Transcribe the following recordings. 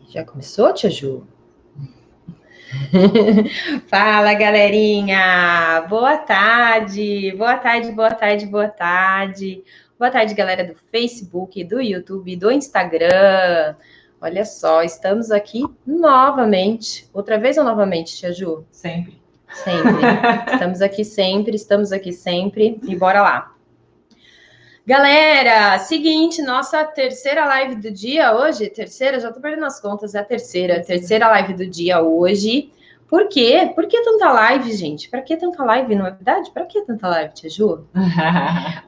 Já começou, tia Ju? Fala, galerinha! Boa tarde! Boa tarde, boa tarde, boa tarde. Boa tarde, galera do Facebook, do YouTube, do Instagram. Olha só, estamos aqui novamente. Outra vez ou novamente, tia Ju? Sempre. Sempre. Estamos aqui sempre. E bora lá. Galera, seguinte, nossa terceira live do dia hoje, já tô perdendo as contas, é a terceira live do dia hoje. Por quê? Por que tanta live, gente? Para que tanta live, não é verdade? Para que tanta live, tia Ju?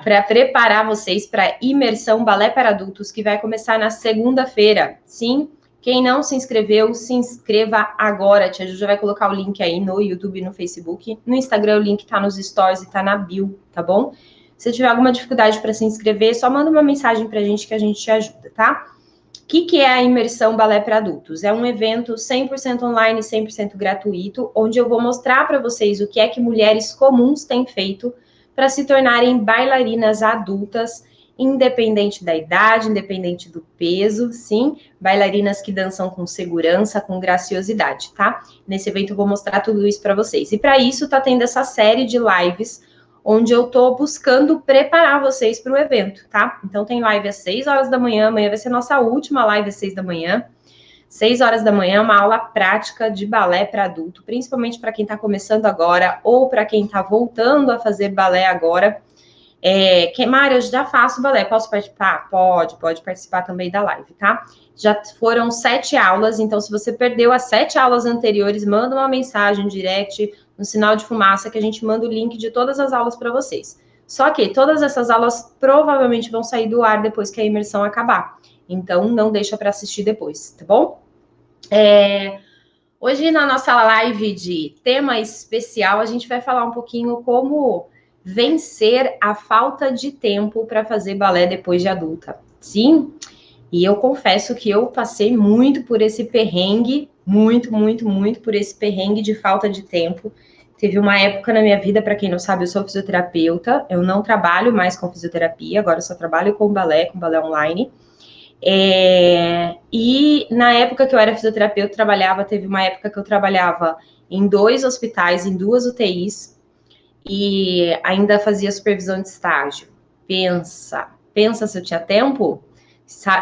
Para preparar vocês para a imersão Balé para Adultos, que vai começar na segunda-feira. Sim, quem não se inscreveu, se inscreva agora. Tia Ju já vai colocar o link aí no YouTube e no Facebook. No Instagram, o link tá nos stories e tá na bio, tá bom? Se tiver alguma dificuldade para se inscrever, só manda uma mensagem para a gente que a gente te ajuda, tá? O que é a imersão Balé para Adultos? É um evento 100% online, 100% gratuito, onde eu vou mostrar para vocês o que é que mulheres comuns têm feito para se tornarem bailarinas adultas, independente da idade, independente do peso, sim, bailarinas que dançam com segurança, com graciosidade, tá? Nesse evento eu vou mostrar tudo isso para vocês. E para isso tá tendo essa série de lives onde eu tô buscando preparar vocês para o evento, tá? Então tem live às 6 horas da manhã, amanhã vai ser nossa última live às 6 da manhã. 6 horas da manhã, uma aula prática de balé para adulto, principalmente para quem está começando agora ou para quem está voltando a fazer balé agora. Mário, eu já faço balé, posso participar? Pode participar também da live, tá? Já foram 7 aulas, então se você perdeu as 7 aulas anteriores, manda uma mensagem, um direct, no sinal de fumaça, que a gente manda o link de todas as aulas para vocês. Só que todas essas aulas provavelmente vão sair do ar depois que a imersão acabar. Então, não deixa para assistir depois, tá bom? Hoje, na nossa live de tema especial, a gente vai falar um pouquinho como vencer a falta de tempo para fazer balé depois de adulta. Sim, e eu confesso que eu passei muito por esse perrengue, muito por esse perrengue de falta de tempo. Teve uma época na minha vida, para quem não sabe, eu sou fisioterapeuta, eu não trabalho mais com fisioterapia, agora eu só trabalho com balé online. E na época que eu era fisioterapeuta, teve uma época que eu trabalhava em 2 hospitais, em 2 UTIs, e ainda fazia supervisão de estágio. Pensa se eu tinha tempo?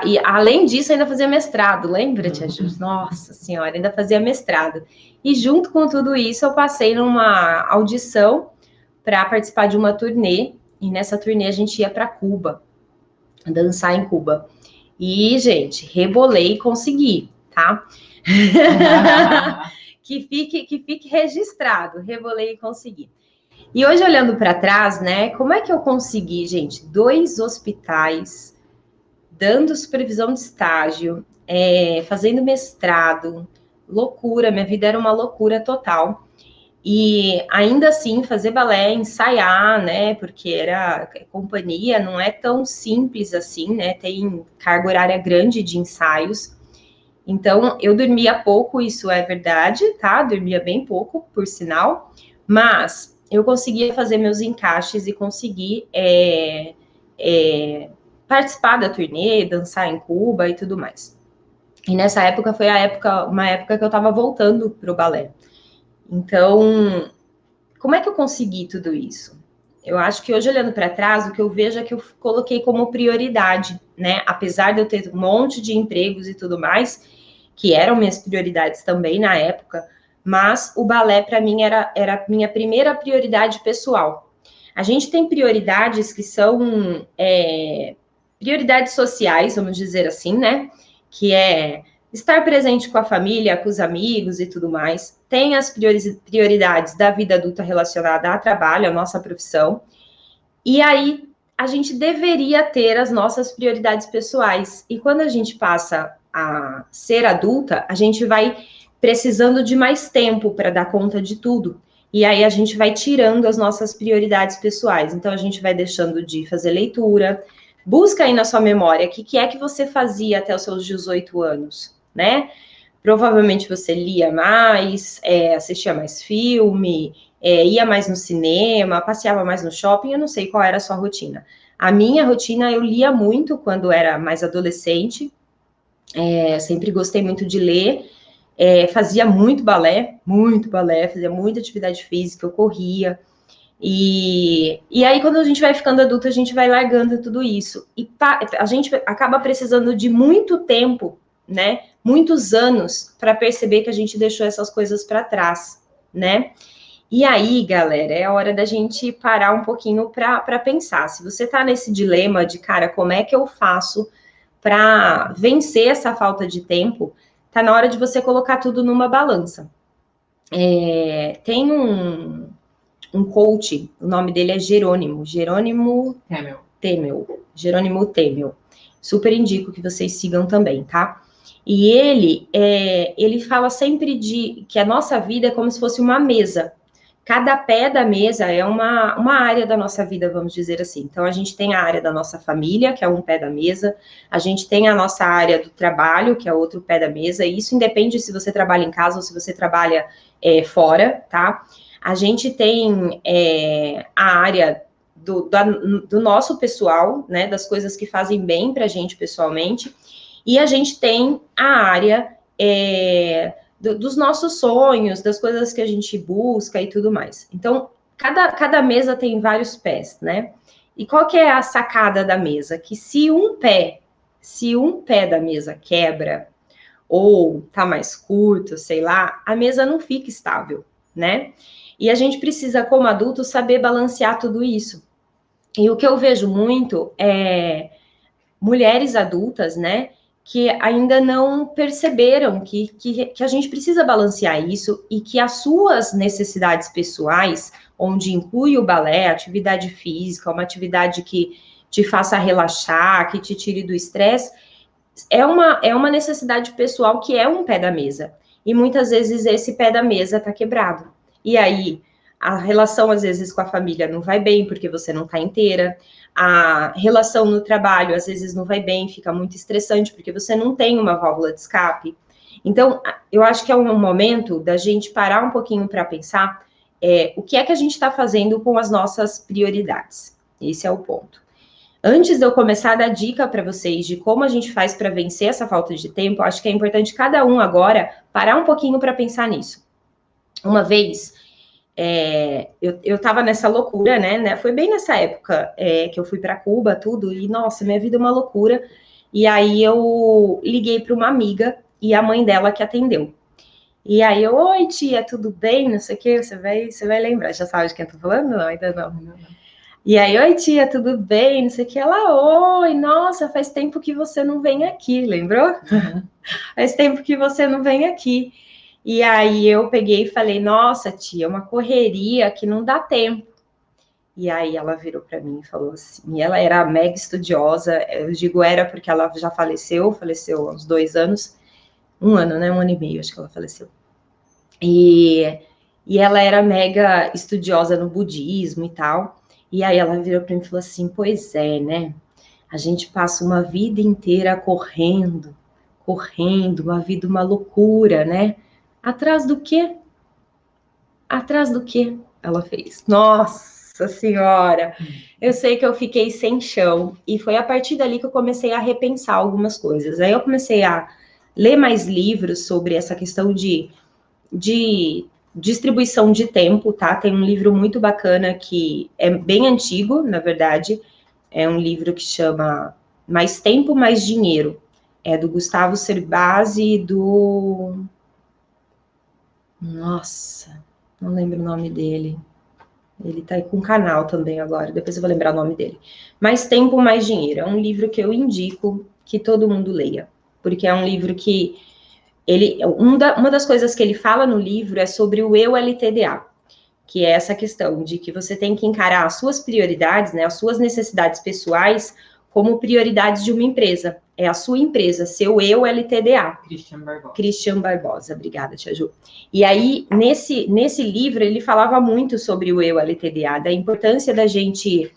E além disso, ainda fazia mestrado, lembra, tia Ju? Nossa senhora, ainda fazia mestrado. E junto com tudo isso, eu passei numa audição para participar de uma turnê, e nessa turnê a gente ia para Cuba, dançar em Cuba. E, gente, rebolei e consegui, tá? que fique registrado, rebolei e consegui. E hoje, olhando para trás, né, como é que eu consegui, gente, 2 hospitais, dando supervisão de estágio, fazendo mestrado, loucura, minha vida era uma loucura total. E ainda assim fazer balé, ensaiar, né? Porque era companhia, não é tão simples assim, né? Tem carga horária grande de ensaios. Então, eu dormia pouco, isso é verdade, tá? Dormia bem pouco, por sinal, mas eu conseguia fazer meus encaixes e conseguir participar da turnê, dançar em Cuba e tudo mais. E nessa época foi uma época que eu estava voltando para o balé. Então, como é que eu consegui tudo isso? Eu acho que hoje, olhando para trás, o que eu vejo é que eu coloquei como prioridade, né? Apesar de eu ter um monte de empregos e tudo mais, que eram minhas prioridades também na época, mas o balé, para mim, era a minha primeira prioridade pessoal. A gente tem prioridades que são prioridades sociais, vamos dizer assim, né? Que é estar presente com a família, com os amigos e tudo mais. Tem as prioridades da vida adulta relacionada a trabalho, a nossa profissão. E aí, a gente deveria ter as nossas prioridades pessoais. E quando a gente passa a ser adulta, a gente vai precisando de mais tempo para dar conta de tudo. E aí a gente vai tirando as nossas prioridades pessoais. Então a gente vai deixando de fazer leitura. Busca aí na sua memória o que é que você fazia até os seus 18 anos, né? Provavelmente você lia mais, assistia mais filme, ia mais no cinema, passeava mais no shopping, eu não sei qual era a sua rotina. A minha rotina, eu lia muito quando era mais adolescente, Sempre gostei muito de ler, fazia muito balé, fazia muita atividade física, eu corria. E aí, quando a gente vai ficando adulto, a gente vai largando tudo isso. E a gente acaba precisando de muito tempo, né? Muitos anos para perceber que a gente deixou essas coisas para trás, né? E aí, galera, é a hora da gente parar um pouquinho para pensar. Se você está nesse dilema de, cara, como é que eu faço para vencer essa falta de tempo, tá na hora de você colocar tudo numa balança. Tem um coach, o nome dele é Jerônimo Temel. Super indico que vocês sigam também, tá? E ele fala sempre que a nossa vida é como se fosse uma mesa. Cada pé da mesa é uma área da nossa vida, vamos dizer assim. Então, a gente tem a área da nossa família, que é um pé da mesa. A gente tem a nossa área do trabalho, que é outro pé da mesa. E isso independe se você trabalha em casa ou se você trabalha fora, tá? A gente tem a área do nosso pessoal, né? Das coisas que fazem bem pra gente pessoalmente. E a gente tem a área dos nossos sonhos, das coisas que a gente busca e tudo mais. Então, cada mesa tem vários pés, né? E qual que é a sacada da mesa? Que se um pé da mesa quebra, ou tá mais curto, sei lá, a mesa não fica estável, né? E a gente precisa, como adulto, saber balancear tudo isso. E o que eu vejo muito é mulheres adultas, né, que ainda não perceberam que a gente precisa balancear isso e que as suas necessidades pessoais, onde inclui o balé, atividade física, uma atividade que te faça relaxar, que te tire do estresse, é uma necessidade pessoal que é um pé da mesa. E muitas vezes esse pé da mesa está quebrado. E aí, a relação, às vezes, com a família não vai bem, porque você não está inteira. A relação no trabalho, às vezes, não vai bem, fica muito estressante, porque você não tem uma válvula de escape. Então, eu acho que é um momento da gente parar um pouquinho para pensar o que é que a gente está fazendo com as nossas prioridades. Esse é o ponto. Antes de eu começar a dar dica para vocês de como a gente faz para vencer essa falta de tempo, acho que é importante cada um agora parar um pouquinho para pensar nisso. Uma vez, eu estava nessa loucura, né? Foi bem nessa época que eu fui para Cuba, tudo, e nossa, minha vida é uma loucura. E aí eu liguei para uma amiga e a mãe dela que atendeu. E aí eu, oi tia, tudo bem? Não sei o que, você vai lembrar. Já sabe de quem eu tô falando? Não, ainda não. E aí, oi tia, tudo bem? Não sei o que. Ela, oi, nossa, faz tempo que você não vem aqui, lembrou? Uhum. Faz tempo que você não vem aqui. E aí eu peguei e falei, nossa tia, uma correria que não dá tempo. E aí ela virou para mim e falou assim, e ela era mega estudiosa, eu digo era porque ela já faleceu há uns 2 anos, 1 ano, né? 1 ano e meio, acho que ela faleceu. E ela era mega estudiosa no budismo e tal. E aí ela virou para mim e falou assim, pois é, né? A gente passa uma vida inteira correndo, uma vida, uma loucura, né? Atrás do quê? Atrás do quê? Ela fez. Nossa Senhora! Eu sei que eu fiquei sem chão. E foi a partir dali que eu comecei a repensar algumas coisas. Aí eu comecei a ler mais livros sobre essa questão de distribuição de tempo, tá? Tem um livro muito bacana que é bem antigo, na verdade. É um livro que chama Mais Tempo, Mais Dinheiro. É do Gustavo Cerbasi e do... Nossa, não lembro o nome dele. Ele tá aí com um canal também agora, depois eu vou lembrar o nome dele. Mais Tempo, Mais Dinheiro. É um livro que eu indico que todo mundo leia. Porque é um livro que uma das coisas que ele fala no livro é sobre o eu LTDA, que é essa questão de que você tem que encarar as suas prioridades, né, as suas necessidades pessoais, como prioridades de uma empresa. É a sua empresa, seu eu LTDA. Christian Barbosa, obrigada, Tia Ju. E aí, nesse livro, ele falava muito sobre o eu LTDA, da importância da gente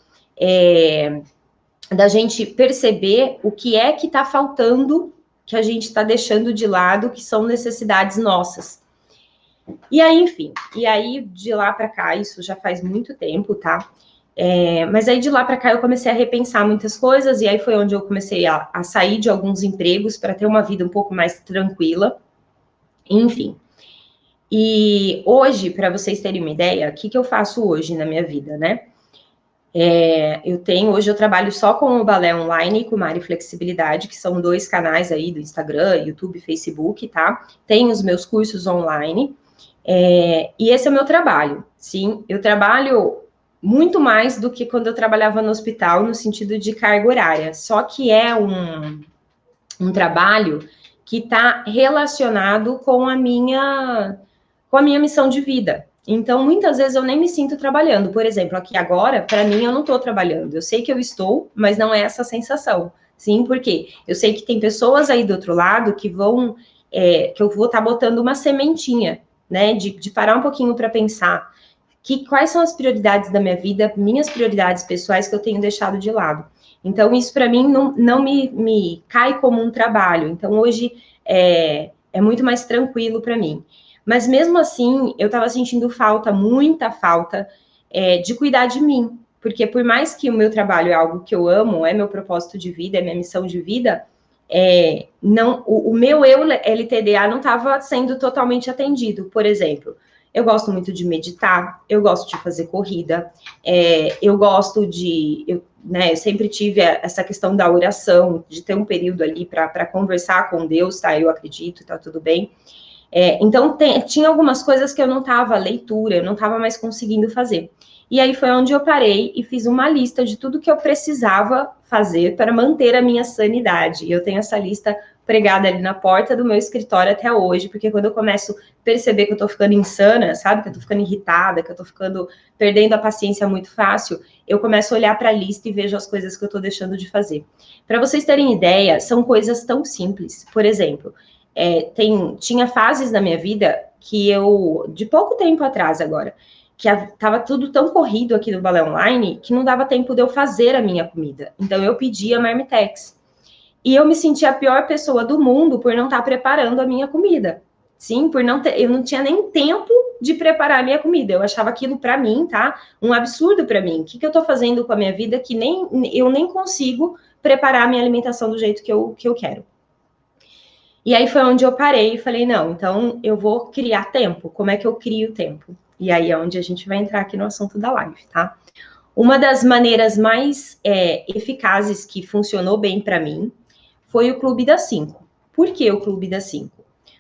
perceber o que é que está faltando, que a gente está deixando de lado, que são necessidades nossas. E aí, enfim, de lá para cá, isso já faz muito tempo, tá? Mas aí de lá para cá eu comecei a repensar muitas coisas, e aí foi onde eu comecei a sair de alguns empregos para ter uma vida um pouco mais tranquila, enfim. E hoje, para vocês terem uma ideia, o que eu faço hoje na minha vida, né? Hoje eu trabalho só com o Balé Online e com o Mari Flexibilidade, que são 2 canais aí do Instagram, YouTube, Facebook, tá? Tem os meus cursos online, e esse é o meu trabalho, sim. Eu trabalho muito mais do que quando eu trabalhava no hospital, no sentido de carga horária, só que é um trabalho que está relacionado com a minha missão de vida. Então, muitas vezes eu nem me sinto trabalhando. Por exemplo, aqui agora, para mim, eu não estou trabalhando. Eu sei que eu estou, mas não é essa sensação. Sim, porque eu sei que tem pessoas aí do outro lado que vão, que eu vou estar botando uma sementinha, né? De parar um pouquinho para pensar quais são as prioridades da minha vida, minhas prioridades pessoais que eu tenho deixado de lado. Então, isso para mim não me cai como um trabalho. Então, hoje é muito mais tranquilo para mim. Mas mesmo assim, eu estava sentindo falta, muita falta, de cuidar de mim. Porque por mais que o meu trabalho é algo que eu amo, é meu propósito de vida, é minha missão de vida, o meu eu LTDA não estava sendo totalmente atendido. Por exemplo, eu gosto muito de meditar, eu gosto de fazer corrida, eu gosto eu sempre tive essa questão da oração, de ter um período ali para conversar com Deus, tá? Eu acredito, tá tudo bem. Então, tinha algumas coisas que eu não estava, leitura, eu não estava mais conseguindo fazer. E aí foi onde eu parei e fiz uma lista de tudo que eu precisava fazer para manter a minha sanidade. E eu tenho essa lista pregada ali na porta do meu escritório até hoje, porque quando eu começo a perceber que eu tô ficando insana, sabe? Que eu tô ficando irritada, que eu tô perdendo a paciência muito fácil, eu começo a olhar para a lista e vejo as coisas que eu tô deixando de fazer. Para vocês terem ideia, são coisas tão simples. Por exemplo, tinha fases na minha vida que de pouco tempo atrás agora, que estava tudo tão corrido aqui no Balé Online, que não dava tempo de eu fazer a minha comida. Então, eu pedia Marmitex. E eu me sentia a pior pessoa do mundo por não estar preparando a minha comida. Sim, eu não tinha nem tempo de preparar a minha comida. Eu achava aquilo para mim, tá? Um absurdo para mim. O que eu tô fazendo com a minha vida que eu nem consigo preparar a minha alimentação do jeito que eu quero. E aí foi onde eu parei e falei, não, então eu vou criar tempo. Como é que eu crio tempo? E aí é onde a gente vai entrar aqui no assunto da live, tá? Uma das maneiras mais eficazes que funcionou bem para mim foi o Clube das 5. Por que o Clube das 5?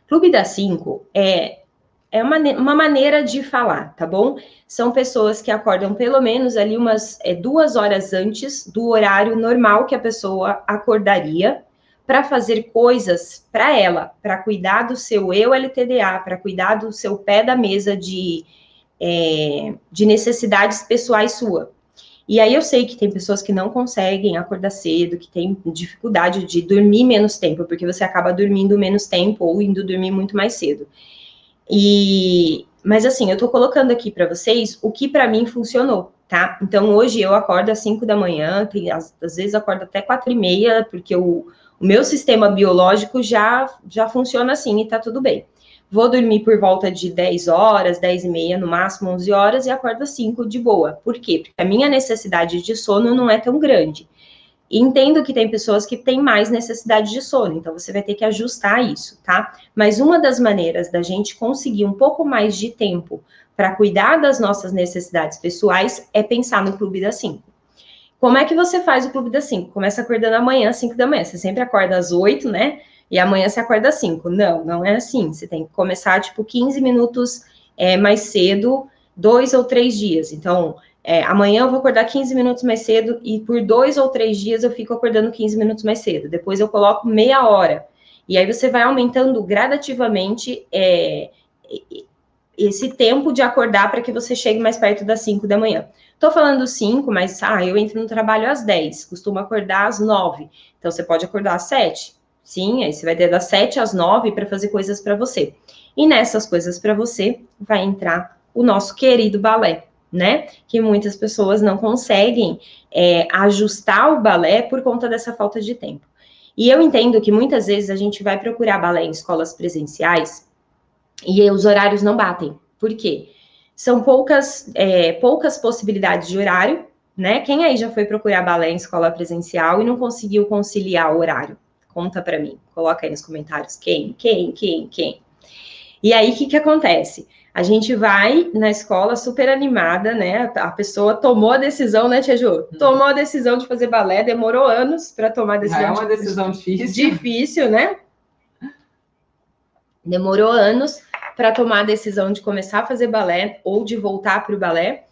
Clube das 5 é uma maneira de falar, tá bom? São pessoas que acordam pelo menos ali umas 2 horas antes do horário normal que a pessoa acordaria, para fazer coisas para ela, para cuidar do seu eu LTDA, para cuidar do seu pé da mesa de necessidades pessoais sua. E aí eu sei que tem pessoas que não conseguem acordar cedo, que têm dificuldade de dormir menos tempo, porque você acaba dormindo menos tempo ou indo dormir muito mais cedo. Mas assim, eu tô colocando aqui para vocês o que para mim funcionou, tá? Então hoje eu acordo às 5 da manhã, às vezes acordo até 4h30, porque o meu sistema biológico já funciona assim e tá tudo bem. Vou dormir por volta de 10 horas, 10h30, no máximo 11 horas, e acordo às 5 de boa. Por quê? Porque a minha necessidade de sono não é tão grande. E entendo que tem pessoas que têm mais necessidade de sono, então você vai ter que ajustar isso, tá? Mas uma das maneiras da gente conseguir um pouco mais de tempo para cuidar das nossas necessidades pessoais é pensar no Clube das 5. Como é que você faz o Clube das 5? Começa acordando amanhã às 5 da manhã. Você sempre acorda às 8, né? E amanhã você acorda às 5. Não é assim. Você tem que começar, 15 minutos mais cedo, 2 ou 3 dias. Então, amanhã eu vou acordar 15 minutos mais cedo e por 2 ou 3 dias eu fico acordando 15 minutos mais cedo. Depois eu coloco meia hora. E aí você vai aumentando gradativamente esse tempo de acordar para que você chegue mais perto das 5 da manhã. Tô falando 5, mas eu entro no trabalho às 10, costumo acordar às 9. Então você pode acordar às 7. Sim, aí você vai ter das 7 às 9 para fazer coisas para você. E nessas coisas para você vai entrar o nosso querido balé, né? Que muitas pessoas não conseguem ajustar o balé por conta dessa falta de tempo. E eu entendo que muitas vezes a gente vai procurar balé em escolas presenciais e os horários não batem. Por quê? São poucas possibilidades de horário, né? Quem aí já foi procurar balé em escola presencial e não conseguiu conciliar o horário? Conta para mim, coloca aí nos comentários quem. E aí, o que acontece? A gente vai na escola super animada, né? A pessoa tomou a decisão, né, Tia Ju? Tomou a decisão de fazer balé, demorou anos para tomar a decisão. É uma decisão difícil. Difícil, né? Demorou anos para tomar a decisão de começar a fazer balé ou de voltar para o balé.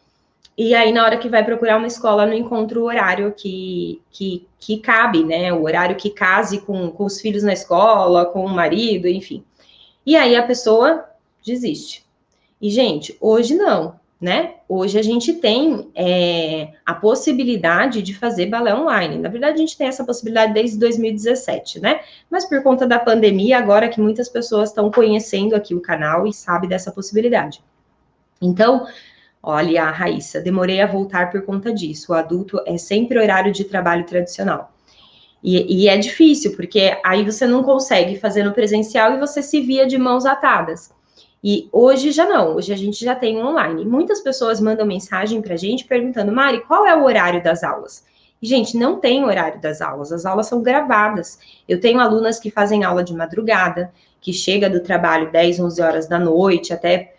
E aí, na hora que vai procurar uma escola, não encontra o horário que cabe, né? O horário que case com os filhos na escola, com o marido, enfim. E aí a pessoa desiste. E, gente, hoje não, né? Hoje a gente tem a possibilidade de fazer balé online. Na verdade, a gente tem essa possibilidade desde 2017, né? Mas por conta da pandemia, agora que muitas pessoas estão conhecendo aqui o canal e sabem dessa possibilidade. Então, olha, Raíssa, demorei a voltar por conta disso. O adulto é sempre horário de trabalho tradicional. E é difícil, porque aí você não consegue fazer no presencial e você se via de mãos atadas. E hoje já não, hoje a gente já tem online. Muitas pessoas mandam mensagem para a gente perguntando, Mari, qual é o horário das aulas? E, gente, não tem horário das aulas, as aulas são gravadas. Eu tenho alunas que fazem aula de madrugada, que chega do trabalho 10, 11 horas da noite, até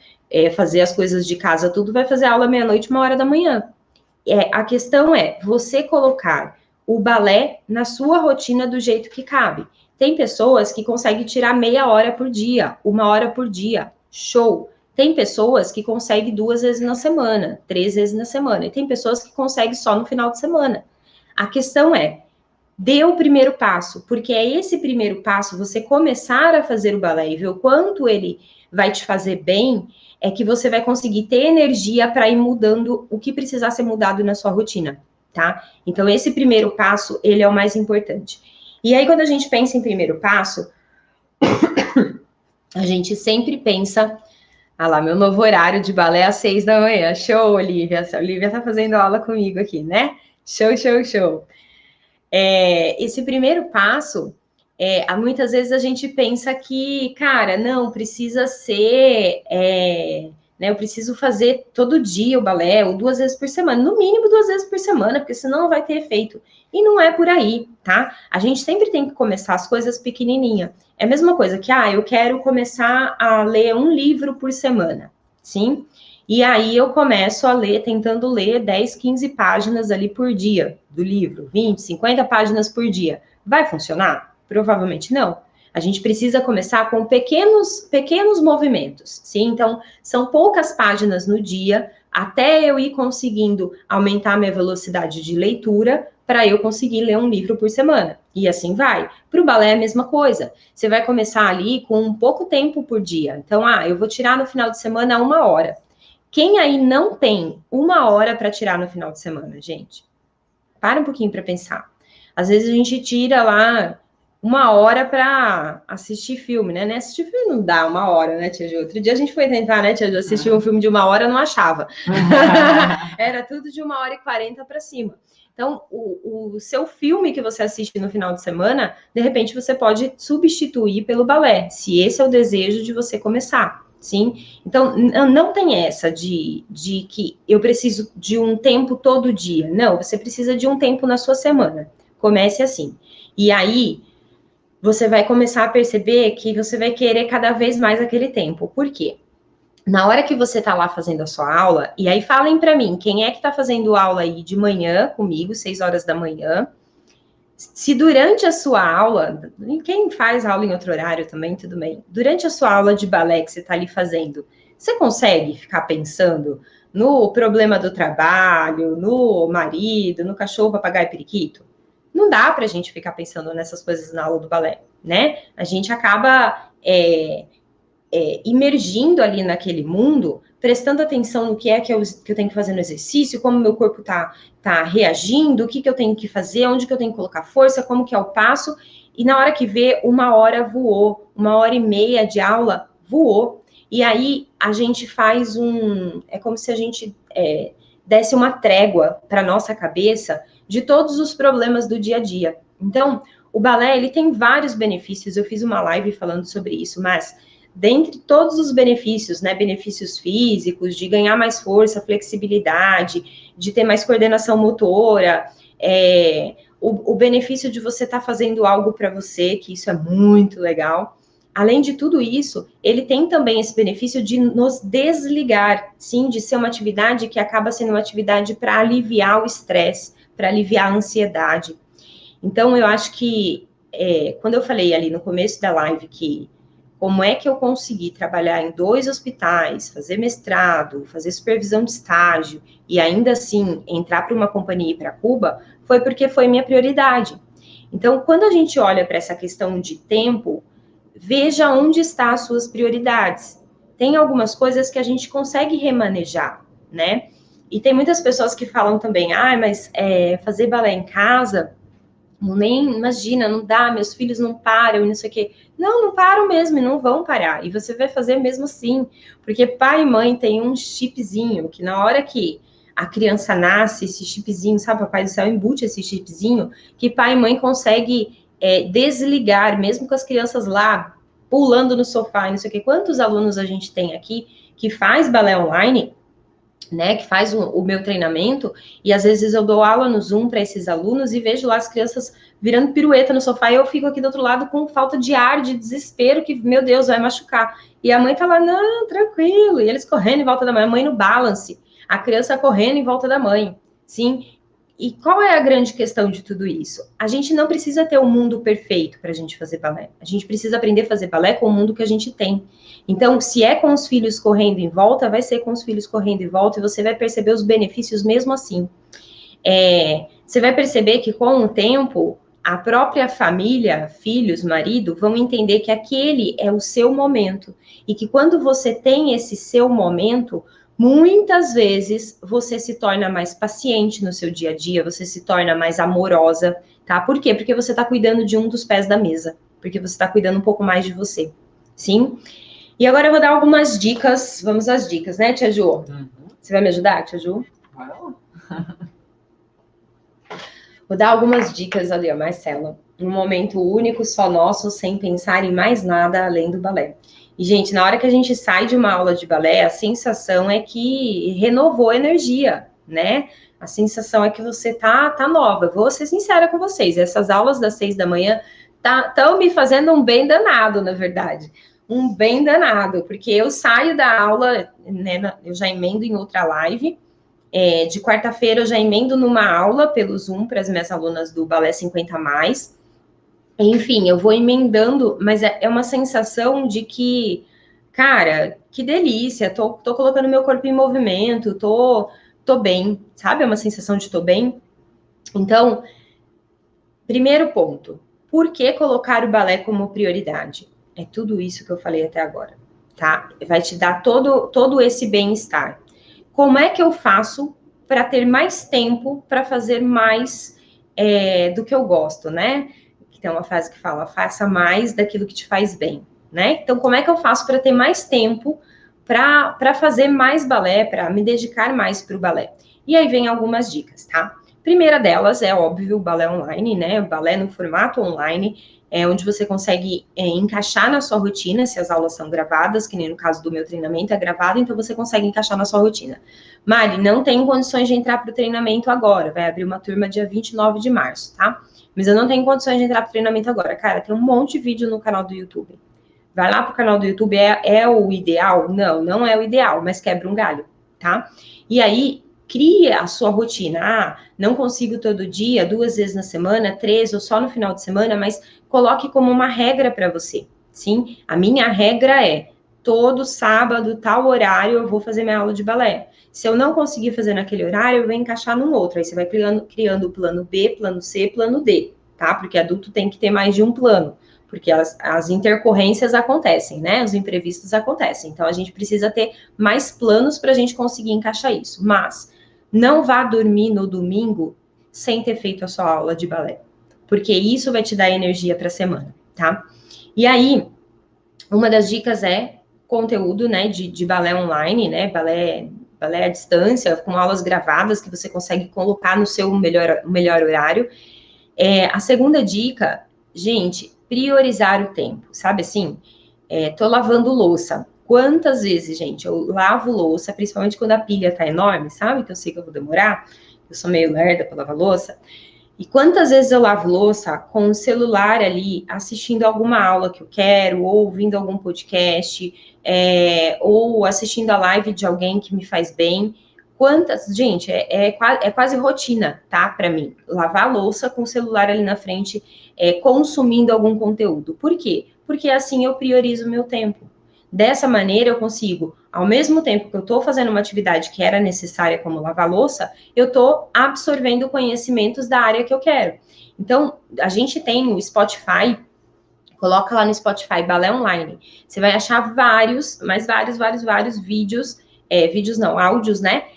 fazer as coisas de casa, tudo, vai fazer aula meia-noite, 1 hora da manhã. A questão é você colocar o balé na sua rotina do jeito que cabe. Tem pessoas que conseguem tirar meia hora por dia, 1 hora por dia, show. Tem pessoas que conseguem 2 vezes na semana, 3 vezes na semana, e tem pessoas que conseguem só no final de semana. A questão é, dê o primeiro passo, porque é esse primeiro passo, você começar a fazer o balé e ver o quanto ele vai te fazer bem, é que você vai conseguir ter energia para ir mudando o que precisar ser mudado na sua rotina, tá? Então, esse primeiro passo, ele é o mais importante. E aí, quando a gente pensa em primeiro passo, a gente sempre pensa, ah lá, meu novo horário de balé às 6 da manhã. Show, Olivia. A Olivia tá fazendo aula comigo aqui, né? Show. Esse primeiro passo, muitas vezes a gente pensa que, cara, não, precisa ser, né, eu preciso fazer todo dia o balé, ou 2 vezes por semana, no mínimo 2 vezes por semana, porque senão não vai ter efeito. E não é por aí, tá? A gente sempre tem que começar as coisas pequenininha. É a mesma coisa que, eu quero começar a ler um livro por semana, sim? E aí eu começo a ler, tentando ler 10, 15 páginas ali por dia do livro, 20, 50 páginas por dia. Vai funcionar? Provavelmente não. A gente precisa começar com pequenos movimentos, sim? Então, são poucas páginas no dia, até eu ir conseguindo aumentar minha velocidade de leitura, para eu conseguir ler um livro por semana. E assim vai. Para o balé é a mesma coisa. Você vai começar ali com pouco tempo por dia. Então, eu vou tirar no final de semana 1 hora. Quem aí não tem 1 hora para tirar no final de semana, gente? Para um pouquinho para pensar. Às vezes a gente tira lá 1 hora para assistir filme, né? Assistir filme não dá 1 hora, né, Tia Ju? Outro dia a gente foi tentar, né, Tia Ju, assistir um filme de 1 hora, não achava. Era tudo de 1h40 para cima. Então, o seu filme que você assiste no final de semana, de repente você pode substituir pelo balé, se esse é o desejo de você começar, sim? Então, não tem essa de que eu preciso de um tempo todo dia. Não, você precisa de um tempo na sua semana. Comece assim. E aí, você vai começar a perceber que você vai querer cada vez mais aquele tempo. Por quê? Na hora que você tá lá fazendo a sua aula, e aí falem para mim, quem é que tá fazendo aula aí de manhã comigo, 6 horas da manhã, se durante a sua aula, quem faz aula em outro horário também, tudo bem, durante a sua aula de balé que você tá ali fazendo, você consegue ficar pensando no problema do trabalho, no marido, no cachorro, papagaio e periquito? Não dá pra gente ficar pensando nessas coisas na aula do balé, né? A gente acaba imergindo ali naquele mundo, prestando atenção no que eu tenho que fazer no exercício, como meu corpo tá reagindo, o que eu tenho que fazer, onde que eu tenho que colocar força, como que é o passo, e na hora que vê, 1 hora voou, 1h30 de aula voou, e aí a gente faz é como se a gente desse uma trégua para nossa cabeça de todos os problemas do dia a dia. Então, o balé, ele tem vários benefícios, eu fiz uma live falando sobre isso, mas dentre todos os benefícios, né, benefícios físicos, de ganhar mais força, flexibilidade, de ter mais coordenação motora, o benefício de você estar fazendo algo para você, que isso é muito legal. Além de tudo isso, ele tem também esse benefício de nos desligar, sim, de ser uma atividade que acaba sendo uma atividade para aliviar o estresse, para aliviar a ansiedade. Então, eu acho que, quando eu falei ali no começo da live que como é que eu consegui trabalhar em 2 hospitais, fazer mestrado, fazer supervisão de estágio e ainda assim entrar para uma companhia e ir para Cuba, foi porque foi minha prioridade. Então, quando a gente olha para essa questão de tempo, veja onde estão as suas prioridades. Tem algumas coisas que a gente consegue remanejar, né? E tem muitas pessoas que falam também, mas fazer balé em casa, nem imagina, não dá, meus filhos não param e não sei o quê. Não param mesmo e não vão parar. E você vai fazer mesmo assim, porque pai e mãe têm um chipzinho, que na hora que a criança nasce, esse chipzinho, sabe, Papai do Céu embute esse chipzinho, que pai e mãe consegue desligar, mesmo com as crianças lá, pulando no sofá e não sei o quê. Quantos alunos a gente tem aqui que faz balé online, né, que faz o meu treinamento, e às vezes eu dou aula no Zoom para esses alunos e vejo lá as crianças virando pirueta no sofá e eu fico aqui do outro lado com falta de ar, de desespero, que, meu Deus, vai machucar. E a mãe tá lá, não, tranquilo, e eles correndo em volta da mãe, a mãe no balance, a criança correndo em volta da mãe, sim? E qual é a grande questão de tudo isso? A gente não precisa ter um mundo perfeito para a gente fazer balé. A gente precisa aprender a fazer balé com o mundo que a gente tem. Então, se é com os filhos correndo em volta, vai ser com os filhos correndo em volta e você vai perceber os benefícios mesmo assim. Você vai perceber que com o tempo, a própria família, filhos, marido, vão entender que aquele é o seu momento. E que quando você tem esse seu momento, muitas vezes você se torna mais paciente no seu dia a dia, você se torna mais amorosa, tá? Por quê? Porque você tá cuidando de um dos pés da mesa. Porque você tá cuidando um pouco mais de você. Sim? E agora eu vou dar algumas dicas. Vamos às dicas, né, Tia Ju? Você vai me ajudar, Tia Ju? Vou dar algumas dicas ali, ó, Marcela. Um momento único, só nosso, sem pensar em mais nada além do balé. E, gente, na hora que a gente sai de uma aula de balé, a sensação é que renovou a energia, né? A sensação é que você tá nova. Vou ser sincera com vocês, essas aulas das 6 da manhã estão me fazendo um bem danado, na verdade. Um bem danado, porque eu saio da aula, né, eu já emendo em outra live, de quarta-feira eu já emendo numa aula pelo Zoom para as minhas alunas do Balé 50+. Enfim, eu vou emendando, mas é uma sensação de que, cara, que delícia, tô colocando meu corpo em movimento, tô bem, sabe? É uma sensação de tô bem. Então, primeiro ponto, por que colocar o balé como prioridade? É tudo isso que eu falei até agora, tá? Vai te dar todo esse bem-estar. Como é que eu faço para ter mais tempo para fazer mais do que eu gosto, né? Que tem uma frase que fala, faça mais daquilo que te faz bem, né? Então, como é que eu faço para ter mais tempo para fazer mais balé, para me dedicar mais para o balé? E aí vem algumas dicas, tá? Primeira delas é, óbvio, o balé online, né? O balé no formato online, onde você consegue encaixar na sua rotina, se as aulas são gravadas, que nem no caso do meu treinamento é gravado, então você consegue encaixar na sua rotina. Mari, não tenho condições de entrar para o treinamento agora, vai abrir uma turma dia 29 de março, tá? Mas eu não tenho condições de entrar para o treinamento agora. Cara, tem um monte de vídeo no canal do YouTube. Vai lá para o canal do YouTube, é o ideal? Não é o ideal, mas quebra um galho, tá? E aí, cria a sua rotina. Não consigo todo dia, 2 vezes na semana, 3 ou só no final de semana, mas coloque como uma regra para você, sim? A minha regra é, todo sábado, tal horário, eu vou fazer minha aula de balé. Se eu não conseguir fazer naquele horário, eu vou encaixar num outro. Aí você vai criando o plano B, plano C, plano D, tá? Porque adulto tem que ter mais de um plano, porque as intercorrências acontecem, né? Os imprevistos acontecem. Então, a gente precisa ter mais planos para a gente conseguir encaixar isso. Mas não vá dormir no domingo sem ter feito a sua aula de balé, porque isso vai te dar energia para a semana, tá? E aí, uma das dicas é conteúdo, né, de balé online, né, balé à distância, com aulas gravadas que você consegue colocar no seu melhor horário. A segunda dica, gente, priorizar o tempo, sabe assim? Tô lavando louça. Quantas vezes, gente, eu lavo louça, principalmente quando a pilha tá enorme, sabe? Que eu sei que eu vou demorar, eu sou meio lerda para lavar louça. E quantas vezes eu lavo louça com o celular ali, assistindo alguma aula que eu quero, ou ouvindo algum podcast, ou assistindo a live de alguém que me faz bem. Gente, é quase rotina, tá? Para mim, lavar louça com o celular ali na frente, consumindo algum conteúdo. Por quê? Porque assim eu priorizo o meu tempo. Dessa maneira, eu consigo, ao mesmo tempo que eu estou fazendo uma atividade que era necessária, como lavar louça, eu estou absorvendo conhecimentos da área que eu quero. Então, a gente tem o Spotify, coloca lá no Spotify, Balé Online. Você vai achar vários vídeos, áudios, né?